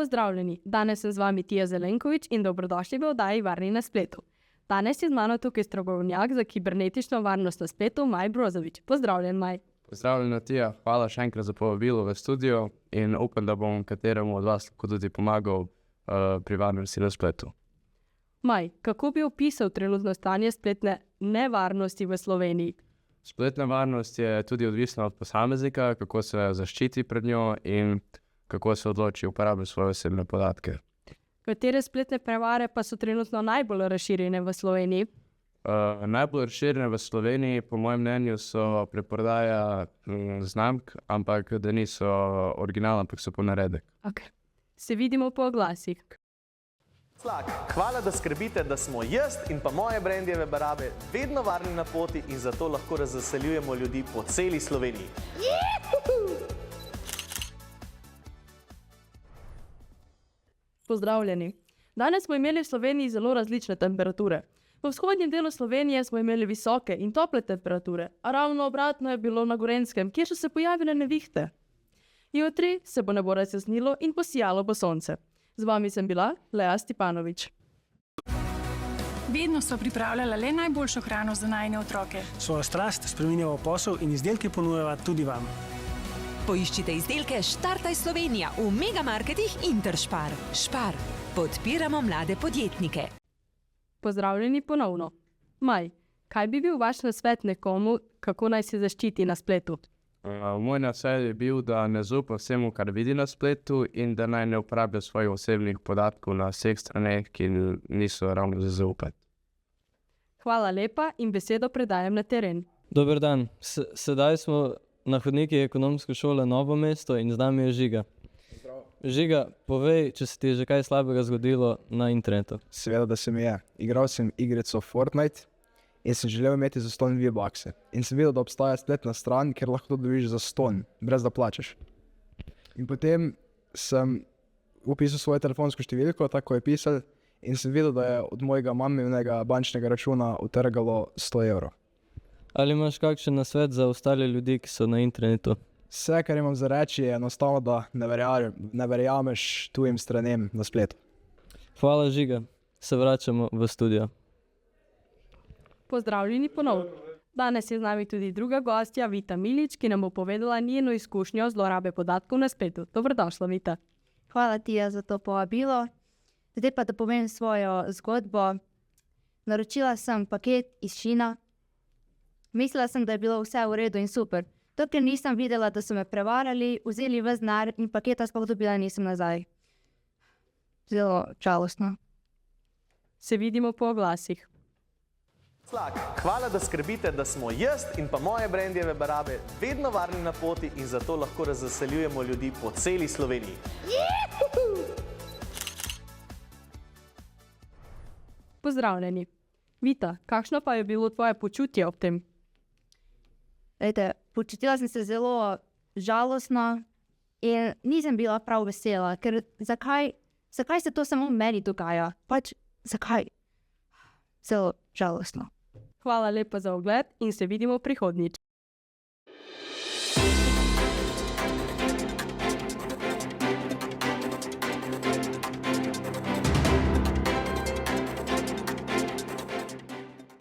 Pozdravljeni, danes sem z vami Tija Zelenkovič in dobrodošli v oddaji Varni na spletu. Danes je z mano tukaj strokovnjak za kibernetično varnost na spletu, Maj Brozovič. Pozdravljen, Maj. Pozdravljena, Tija. Hvala še enkrat za povabilo v studio in upam, da bom kateremu od vas lahko tudi pomagal pri varnosti na spletu. Maj, kako bi opisal trenutno stanje spletne nevarnosti v Sloveniji? Spletna varnost je tudi odvisna od posameznika, kako se zaščiti pred njo in kako se odloči uporabiti svoje osebne podatke. Katere spletne prevare pa so trenutno najbolj razširjene v Sloveniji? Najbolj razširjene v Sloveniji, po mojem mnenju, so preprodaja znamk, ampak da niso originalne, ampak so ponaredek. Okay. Se vidimo po oglasih. Slak, hvala, da skrbite, da smo jaz in pa moje brandjeve barabe vedno varni na poti in zato lahko razveseljujemo ljudi po celi Sloveniji. Pozdravljeni. Danes smo imeli v Sloveniji zelo različne temperature. V vzhodnjem delu Slovenije smo imeli visoke in tople temperature, a ravno obratno je bilo na Gorenjskem, kjer so se pojavile nevihte. Jutri se bo nebo razjasnilo in posijalo bo sonce. Z vami sem bila Lea Stipanovič. Vedno so pripravljala le najboljšo hrano za najine otroke. Svojo strast spreminjava v posel in izdelke ponujava tudi vam. Poiščite izdelke Štartaj Slovenija v megamarketih Interspar. Špar. Podpiramo mlade podjetnike. Pozdravljeni ponovno. Maj, kaj bi bil vaš nasvet nekomu, kako naj se zaščiti na spletu? Moj nasvet je bil, da ne zaupa vsemu, kar vidi na spletu in da naj ne uporablja svojih osebnih podatkov na vseh straneh, ki niso ravno za zaupati. Hvala lepa in besedo predajam na teren. Dober dan. Sedaj smo na hodniki ekonomske šole Novo mesto in z nami je Žiga. Žiga, povej, če se ti je že kaj slabega zgodilo na internetu. Seveda, da se mi je. Igral sem igrico Fortnite in sem želel imeti zastonj V-Buckse. In sem videl, da obstaja spletna stran, kjer lahko to dobiš zastonj, brez da plačeš. In potem sem upisal svojo telefonsko številko, tako je pisal, in sem videl, da je od mojega maminega bančnega računa utrgalo 100 evrov. Ali imaš kakšen nasvet za ostale ljudi, ki so na internetu? Vse, kar imam za reči, je enostavno, da ne verjameš tujim stranem na spletu. Hvala, Žiga. Se vračamo v studio. Pozdravljeni ponovno. Danes je z nami tudi druga gostja, Vita Milič, ki nam bo povedala njeno izkušnjo zlorabe podatkov na spletu. Dobrodošla, Vita. Hvala, Tija, za to povabilo. Zdaj pa, da povem svojo zgodbo. Naročila sem paket iz Šina. Mislila sem, da je bilo vse v redu in super. Dokler nisem videla, da so me prevarali, vzeli ves denar in paketa sploh dobila nisem nazaj. Zelo žalostno. Se vidimo po oglasih. Slak, hvala, da skrbite, da smo jaz in pa moje brandjeve barabe vedno varni na poti in zato lahko razveseljujemo ljudi po celi Sloveniji. Pozdravljeni. Vita, kakšno pa je bilo tvoje počutje ob tem? Počutila sem se zelo žalostno in nisem bila prav vesela, ker zakaj se to samo meni dogaja? Zakaj? Zelo žalostno. Hvala lepa za ogled in se vidimo prihodnjič.